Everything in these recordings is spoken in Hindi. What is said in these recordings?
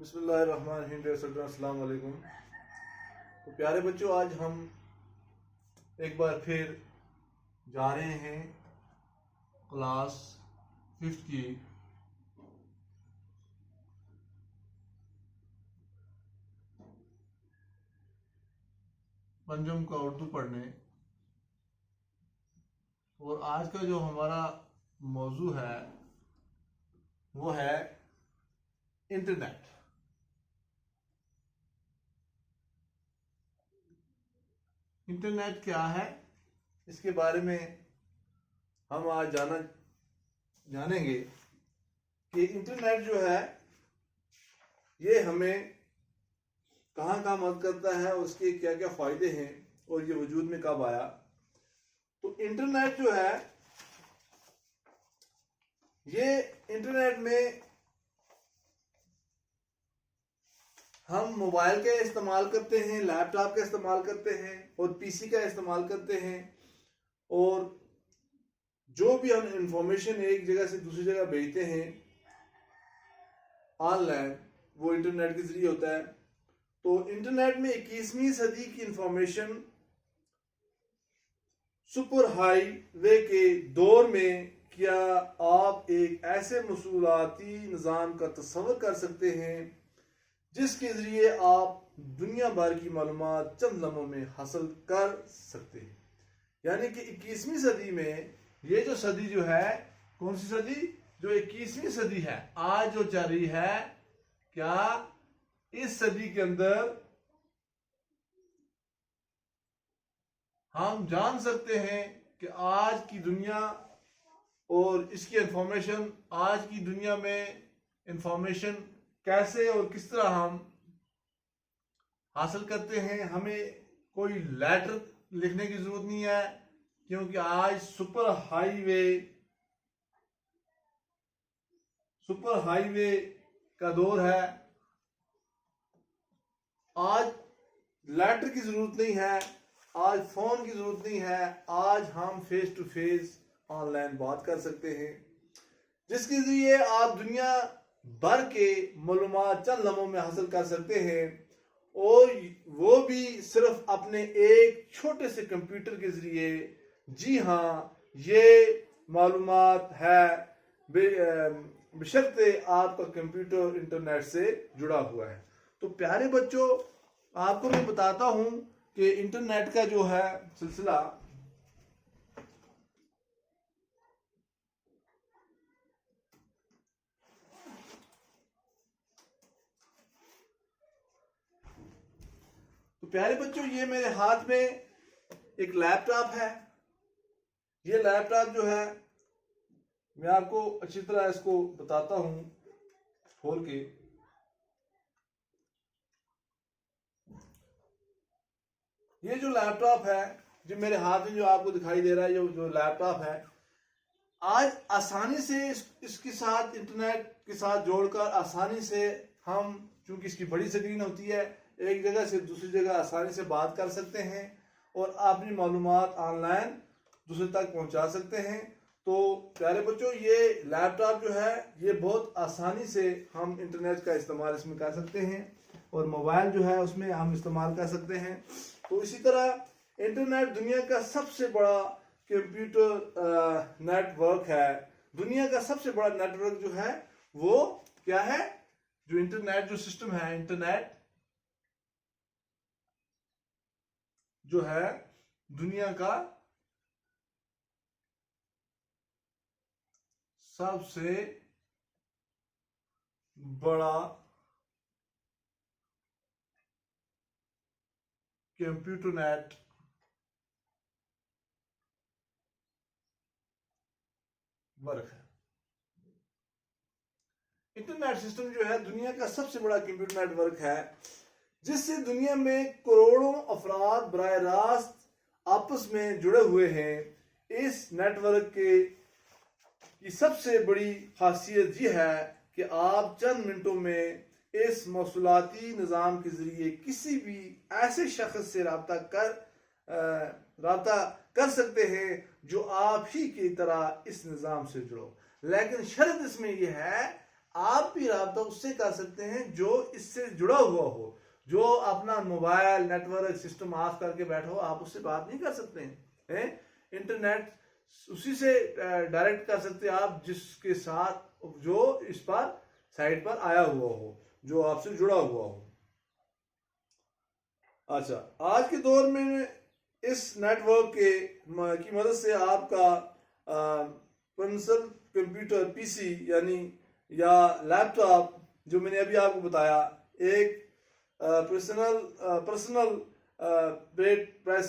बिस्मिल्लाहिर्रहमानिर्रहीम। अस्सलाम वालेकुम। तो प्यारे बच्चों, आज हम एक बार फिर जा रहे हैं क्लास 5th की पंजम का उर्दू पढ़ने। और आज का जो हमारा मौजू है वो है इंटरनेट। इंटरनेट क्या है, इसके बारे में हम आज जानेंगे कि इंटरनेट जो है ये हमें कहाँ कहाँ मदद करता है, उसके क्या क्या फायदे हैं और ये वजूद में कब आया। तो इंटरनेट जो है, ये इंटरनेट में हम मोबाइल का इस्तेमाल करते हैं, लैपटॉप का इस्तेमाल करते हैं और पीसी का इस्तेमाल करते हैं। और जो भी हम इंफॉर्मेशन एक जगह से दूसरी जगह भेजते हैं ऑनलाइन, वो इंटरनेट के जरिए होता है। तो इंटरनेट में 21वीं सदी की इंफॉर्मेशन सुपर हाईवे के दौर में, क्या आप एक ऐसे मसूलाती निज़ाम का तस्वर कर सकते हैं जिसके जरिए आप दुनिया भर की मालूमात चंद लम्हों में हासिल कर सकते हैं। यानी कि 21वीं सदी में, ये जो सदी जो है, कौन सी सदी, जो 21वीं सदी है आज जो चल रही है, क्या इस सदी के अंदर हम जान सकते हैं कि आज की दुनिया और इसकी इंफॉर्मेशन, आज की दुनिया में इंफॉर्मेशन कैसे और किस तरह हम हासिल करते हैं। हमें कोई लेटर लिखने की जरूरत नहीं है, क्योंकि आज सुपर हाईवे का दौर है। आज लेटर की जरूरत नहीं है, आज फोन की जरूरत नहीं है, आज हम फेस टू फेस ऑनलाइन बात कर सकते हैं, जिसके जरिए आप दुनिया भर के मालूमात चंद लम्हों में हासिल कर सकते हैं। और वो भी सिर्फ अपने एक छोटे से कंप्यूटर के जरिए। जी हाँ, ये मालूमात है बशर्ते आपका कंप्यूटर इंटरनेट से जुड़ा हुआ है। तो प्यारे बच्चों, आपको मैं बताता हूं कि इंटरनेट का जो है सिलसिला, तो प्यारे बच्चों, ये मेरे हाथ में एक लैपटॉप है। ये लैपटॉप जो है, मैं आपको अच्छी तरह इसको बताता हूं खोल के। ये जो लैपटॉप है, जो मेरे हाथ में जो आपको दिखाई दे रहा है, जो लैपटॉप है, आज आसानी से इसके साथ, इंटरनेट के साथ जोड़कर आसानी से हम, चूंकि इसकी बड़ी स्क्रीन होती है, एक जगह से दूसरी जगह आसानी से बात कर सकते हैं और अपनी मालूमात ऑनलाइन दूसरे तक पहुंचा सकते हैं। तो प्यारे बच्चों, ये लैपटॉप जो है, ये बहुत आसानी से हम इंटरनेट का इस्तेमाल इसमें कर सकते हैं और मोबाइल जो है उसमें हम इस्तेमाल कर सकते हैं। तो इसी तरह इंटरनेट दुनिया का सबसे बड़ा कंप्यूटर नेटवर्क है। दुनिया का सबसे बड़ा नेटवर्क जो है वो क्या है, जो इंटरनेट जो सिस्टम है, इंटरनेट जो है दुनिया का सबसे बड़ा कंप्यूटर नेटवर्क है। इंटरनेट सिस्टम जो है दुनिया का सबसे बड़ा कंप्यूटर नेटवर्क है, जिससे दुनिया में करोड़ों अफराद बराह रास्त आपस में जुड़े हुए हैं। इस नेटवर्क की सबसे बड़ी खासियत यह है कि आप चंद मिनटों में इस मौसूलाती निज़ाम के जरिए किसी भी ऐसे शख्स से रब्ता कर सकते हैं जो आप ही की तरह इस निज़ाम से जुड़ो। लेकिन शर्त इसमें यह है, आप भी रब्ता उससे कर सकते हैं जो इससे जुड़ा हुआ हो। जो अपना मोबाइल नेटवर्क सिस्टम ऑफ करके बैठा हो, आप उससे बात नहीं कर सकते हैं। इंटरनेट उसी से डायरेक्ट कर सकते हैं आप जिसके साथ जो इस पर साइट पर आया हुआ हो, जो आपसे जुड़ा हुआ हो। अच्छा, आज के दौर में इस नेटवर्क की मदद से आपका पर्सनल कंप्यूटर पीसी यानी या लैपटॉप, जो मैंने अभी आपको बताया, एक personal press,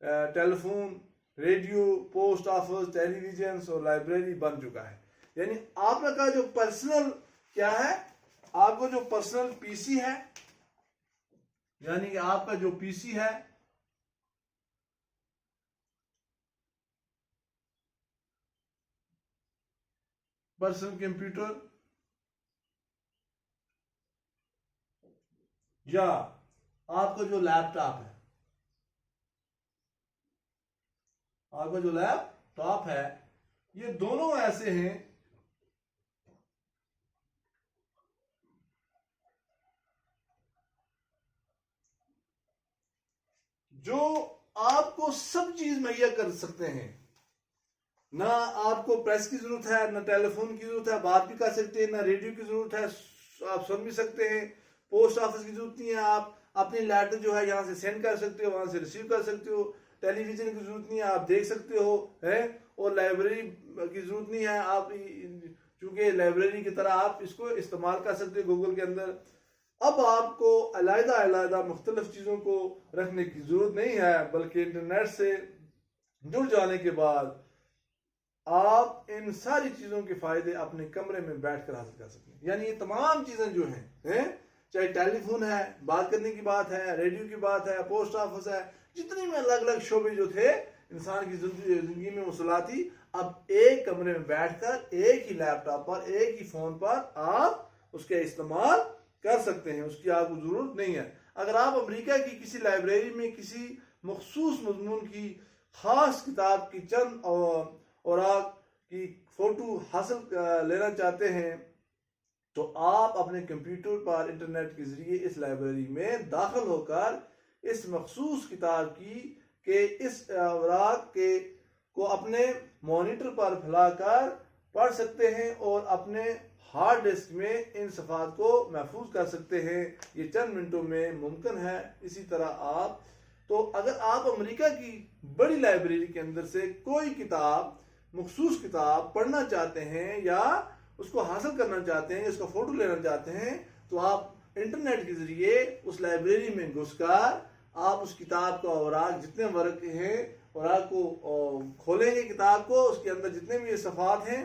telephone, radio, post office, television और लाइब्रेरी बन चुका है। यानी आपका जो पर्सनल क्या है, आपको जो पर्सनल पीसी है, यानी कि आपका जो पीसी है, पर्सनल कंप्यूटर, या आपका जो लैपटॉप है, आपका जो लैपटॉप है, ये दोनों ऐसे हैं जो आपको सब चीज मुहैया कर सकते हैं। ना आपको प्रेस की जरूरत है, ना टेलीफोन की जरूरत है, बात भी कर सकते हैं, ना रेडियो की जरूरत है, आप सुन भी सकते हैं। पोस्ट ऑफिस की जरूरत नहीं है, आप अपनी लेटर जो है यहाँ से सेंड कर सकते हो, वहां से रिसीव कर सकते हो। टेलीविजन की जरूरत नहीं है, आप देख सकते हो, है। और लाइब्रेरी की जरूरत नहीं है, आप चूंकि लाइब्रेरी की तरह आप इसको इस्तेमाल कर सकते हो गूगल के अंदर। अब आपको अलग अलग मुख्तलिफ चीज़ों को रखने की जरूरत नहीं है, बल्कि इंटरनेट से जुड़ जाने के बाद आप इन सारी चीज़ों के फायदे अपने कमरे में बैठकर हासिल कर सकते हैं। यानी ये तमाम चीज़ें जो हैं, चाहे टेलीफोन है, बात करने की बात है, रेडियो की बात है, पोस्ट ऑफिस है, जितनी में अलग अलग शोबे जो थे इंसान की जिंदगी में वसूलाती, अब एक कमरे में बैठकर एक ही लैपटॉप पर, एक ही फोन पर आप उसके इस्तेमाल कर सकते हैं। उसकी आपको जरूरत नहीं है। अगर आप अमेरिका की किसी लाइब्रेरी में किसी मखसूस मजमून की खास किताब की चंद और की फोटो हासिल लेना चाहते हैं, तो आप अपने कंप्यूटर पर इंटरनेट के जरिए इस लाइब्रेरी में दाखिल होकर इस मखसूस किताब के इस अवराक को अपने मॉनिटर पर फैलाकर पढ़ सकते हैं और अपने हार्ड डिस्क में इन सफ़ात को महफूज कर सकते हैं। ये चंद मिनटों में मुमकिन है। इसी तरह अगर आप अमेरिका की बड़ी लाइब्रेरी के अंदर से कोई किताब, मखसूस किताब पढ़ना चाहते हैं या उसको हासिल करना चाहते हैं, उसका फोटो लेना चाहते हैं, तो आप इंटरनेट के जरिए उस लाइब्रेरी में घुसकर आप उस किताब का औराक, जितने वर्क हैं, औराक को खोलेंगे किताब को, उसके अंदर जितने भी ये सफ़ात हैं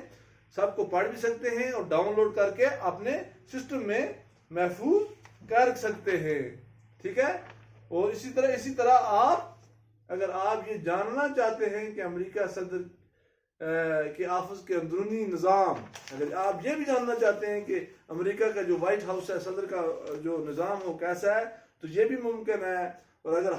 सबको पढ़ भी सकते हैं और डाउनलोड करके अपने सिस्टम में महफूज कर सकते हैं। ठीक है। और इसी तरह अगर आप ये जानना चाहते हैं कि अमेरिका सदर के ऑफिस के अंदरूनी निज़ाम, अगर आप ये भी जानना चाहते हैं कि अमेरिका का जो व्हाइट हाउस है, सदर का जो निज़ाम हो कैसा है, तो ये भी मुमकिन है। और अगर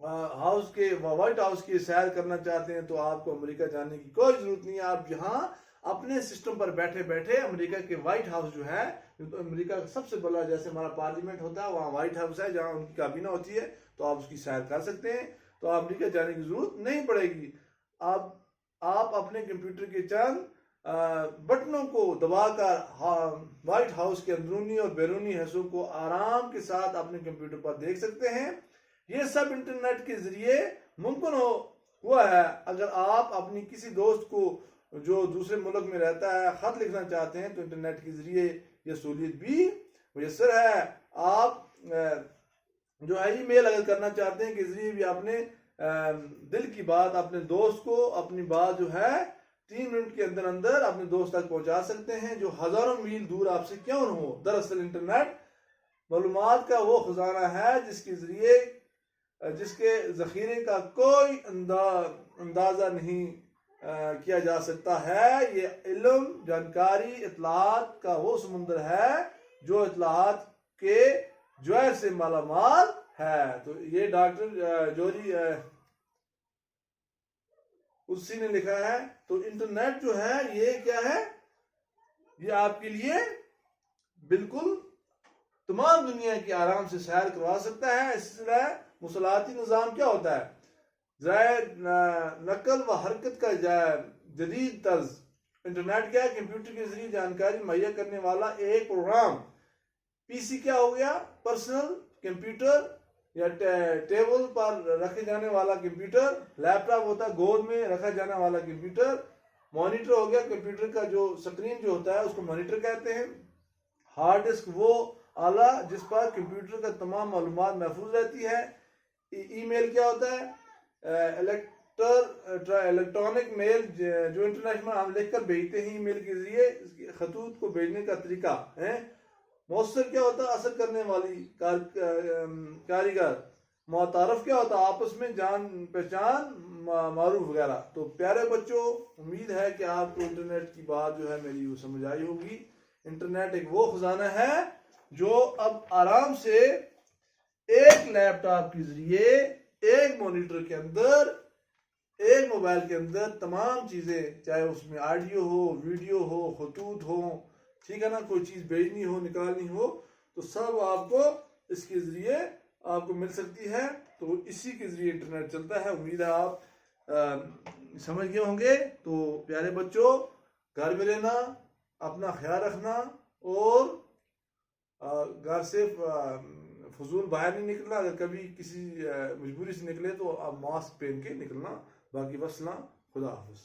व्हाइट हाउस की सैर करना चाहते हैं तो आपको अमेरिका जाने की कोई जरूरत नहीं है। आप यहाँ अपने सिस्टम पर बैठे बैठे अमेरिका के व्हाइट हाउस जो है, तो अमेरिका का सबसे बड़ा, जैसे हमारा पार्लियामेंट होता है, वहाँ व्हाइट हाउस है जहाँ उनकी काबीना होती है, तो आप उसकी सैर कर सकते हैं। तो अमेरिका जाने की जरूरत नहीं पड़ेगी। आप अपने कंप्यूटर के चंद बटनों को दबाकर व्हाइट हाउस के अंदरूनी और बैरूनी हिस्सों को आराम के साथ अपने कंप्यूटर पर देख सकते हैं। ये सब इंटरनेट के जरिए मुमकिन हुआ है। अगर आप अपनी किसी दोस्त को जो दूसरे मुल्क में रहता है खत लिखना चाहते हैं, तो इंटरनेट के जरिए यह सहूलियत भी मुयसर है। आप जो है ईमेल अगर करना चाहते हैं, के जरिए भी अपने दिल की बात अपने दोस्त को, अपनी बात जो है 3 मिनट के अंदर अंदर अपने दोस्त तक पहुंचा सकते हैं, जो हजारों मील दूर आपसे क्यों न हो। दरअसल इंटरनेट मालूमात का वो खजाना है जिसके जखीरे का कोई अंदाजा नहीं किया जा सकता है। ये इल्म, जानकारी, इत्तलात का वो समुंदर है जो इत्तलात के जवाहर से मालामाल है। तो ये डॉक्टर जोरी उसी ने लिखा है। तो इंटरनेट जो है ये क्या है, ये आपके लिए बिल्कुल तमाम दुनिया की आराम से सैर करवा सकता है। इसलिए मुसलाती निज़ाम क्या होता है? ज़राए नकल व हरकत का जदीद तर्ज। इंटरनेट क्या है? कंप्यूटर के जरिए जानकारी मुहैया करने वाला एक प्रोग्राम। पीसी क्या हो गया? पर्सनल कंप्यूटर या टेबल पर रखे जाने वाला कंप्यूटर। लैपटॉप होता है गोद में रखा जाने वाला कंप्यूटर। मॉनिटर हो गया, कंप्यूटर का जो स्क्रीन जो होता है उसको मॉनिटर कहते हैं। हार्ड डिस्क वो आला जिस पर कंप्यूटर का तमाम मालूमात महफूज रहती है। ईमेल क्या होता है? इलेक्ट्रॉनिक मेल जो इंटरनेशनल हम लिख कर भेजते हैं ईमेल के जरिए, खतूत को भेजने का तरीका है। मौसर क्या होता है? असर करने वाली कारीगर। मुतारफ क्या होता है? आपस में जान पहचान, मारूफ वगैरह। तो प्यारे बच्चों, उम्मीद है कि आपको इंटरनेट की बात जो है मेरी वो समझ आई होगी। इंटरनेट एक वो खजाना है जो अब आराम से एक लैपटॉप के जरिए, एक मॉनिटर के अंदर, एक मोबाइल के अंदर तमाम चीज़ें, चाहे उसमें ऑडियो हो, वीडियो हो, खतूत हो, ठीक है ना, कोई चीज़ भेजनी हो, निकालनी हो, तो सब आपको इसके ज़रिए आपको मिल सकती है। तो इसी के ज़रिए इंटरनेट चलता है। उम्मीद है आप समझ गए होंगे। तो प्यारे बच्चों, घर में रहना, अपना ख्याल रखना और घर से फजूल बाहर नहीं निकलना। अगर कभी किसी मजबूरी से निकले तो आप मास्क पहन के निकलना। बाकी वसला, खुदा हाफिज़।